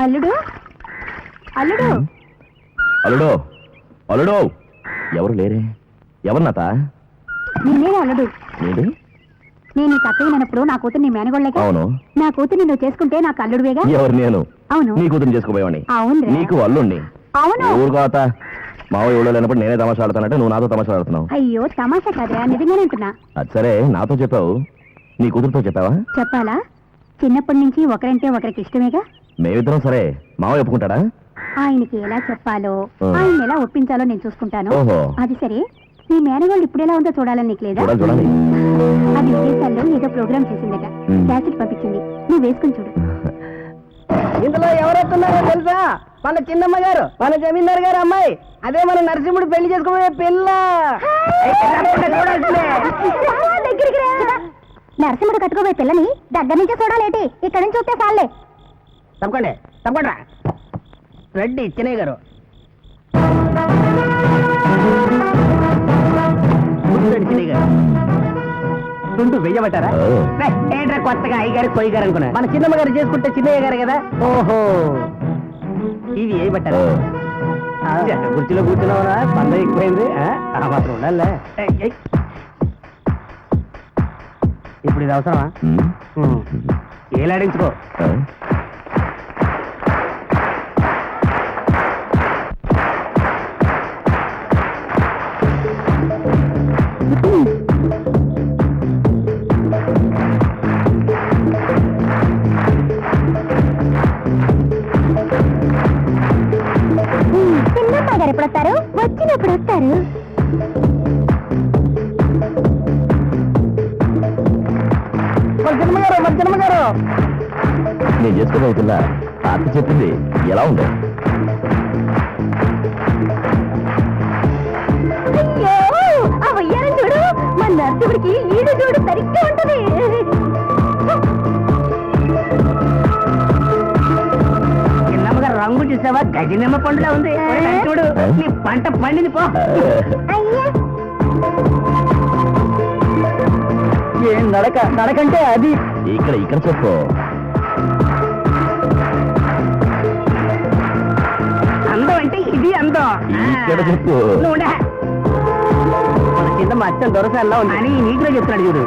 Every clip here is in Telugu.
అల్లుడు అల్లుడు అల్లుడు అల్లుడు ఎవరు లేరే? ఎవరు నాత? నిన్నే అల్లుడు. ఏంటి? నేను నీ అన్నప్పుడు నా కూతురు నీ మేనగోళ్ళగా. అవును. నా కూతురు నువ్వు చేసుకుంటే నాకు అల్లుడువేగా. ఎవరు? నేను. అవును. నీ కూతురు చేసుకోపోయేవాడిని. అవును. నీకు అల్లుండి. అవును. ఊరుకోత మావయ్య ఊళ్ళో లేనప్పుడు నేనే తమాషా ఆడుతానంటే నువ్వు నాతో తమాషా ఆడుతున్నావు. అయ్యో తమాషా కాదురా, నిజంగానే అంటున్నా. అది సరే, నాతో చెప్పావు, నీ కూతురుతో చెప్పావా? చెప్పాలా? చిన్నప్పటి నుంచి ఒకరంటే ఒకరికి ఇష్టమేగా. మేమిద్దరం సరే, మావయ్య ఒప్పుకుంటాడా? ఆయనకి ఎలా చెప్పాలో ఆయన ఎలా ఒప్పించాలో నేను చూసుకుంటాను. ఓహో. అది సరే, నీ మేనగోళ్ళు ఇప్పుడు ఎలా ఉందో చూడాలని నీకు లేదా? చూడాలి. అది విదేశాల్లో ఏదో ప్రోగ్రామ్ చేసిందట, క్యాసెట్ పంపించింది, నువ్వు వేసుకుని చూడు. ఇందులో ఎవరెత్తున్నారో తెలుసా? మన చిన్నమ్మ గారు, మన జమీందారు గారు అమ్మాయి. అదే మన నరసింహుడు పెళ్లి చేసుకోబోయే పిల్ల. నరసింహుడు కట్టుకోబోయే పిల్లని దగ్గర నుంచి చూడాలేటి, ఇక్కడ నుంచి చూస్తే చాలే. తప్పకండి తప్పకుండా రెడ్డి చిన్నయ్య గారు. చిన్నయ్య గారు తుండు వెయ్యబట్టారా? ఏంట్రా కొత్తగా అయ్యగారు కొయ్యగారు అనుకున్నా. మన చిన్నమ్మ గారు చేసుకుంటే చిన్నయ్య గారు కదా. ఓహో, ఇది ఏ బట్టారా? కుర్చీలో కూర్చున్నావరా? పంద ఎక్కువైంది, ఆ మాత్రం ఉండాలే. ఇప్పుడు ఇది అవసరమా? ఏలాడించుకో. చిన్నమ్మ గారు ఎప్పుడు వస్తారు? వచ్చినప్పుడు వస్తారు. జన్మ గారు నేను చేసుకోబోతున్నా. అత్త చెప్పింది ఎలా ఉంది? అయ్యో, ఆ వయ్యారం చూడు, మన నర్సుడికి ఈడు చూడు సరిగ్గా ఉంటది. చిన్నమ్మ గారు రంగు చూసావా? గజనిమ్మ పండులా ఉంది. చూడు, నీ పంట పండింది పో. అయ్యా, ఏం నడకంటే అది. ఇక్కడ చెప్పు. అందం అంటే ఇది అందం. ఇక్కడ చెప్పు. మన కింద మచ్చం దొరసల్లా ఉంది అని నీకులో చెప్తున్నాడు చూడు.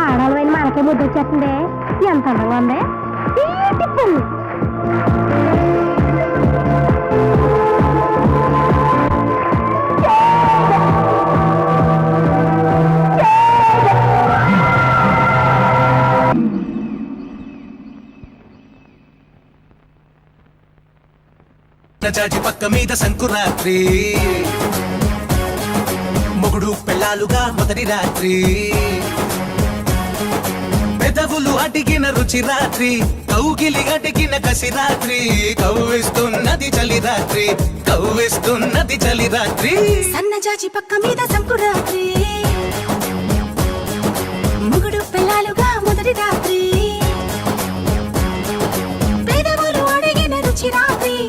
ఆడవాళ్ళ మనకే ముద్దు వచ్చేస్తుంది. ఎంత అందంగా ఉంది. బ్యూటిఫుల్. చాచి పక్క మీద సంకురాత్రి, మొగుడు పెళ్ళాలుగా మొదటి రాత్రి, పెదవులు అడిగిన రుచి రాత్రి, కౌగిలి అడిగిన కసి రాత్రి, కవ్విస్తున్నది చలి రాత్రి, కవ్విస్తున్నది చలి రాత్రి. సన్నజాజి పక్క మీద సంకురాత్రి.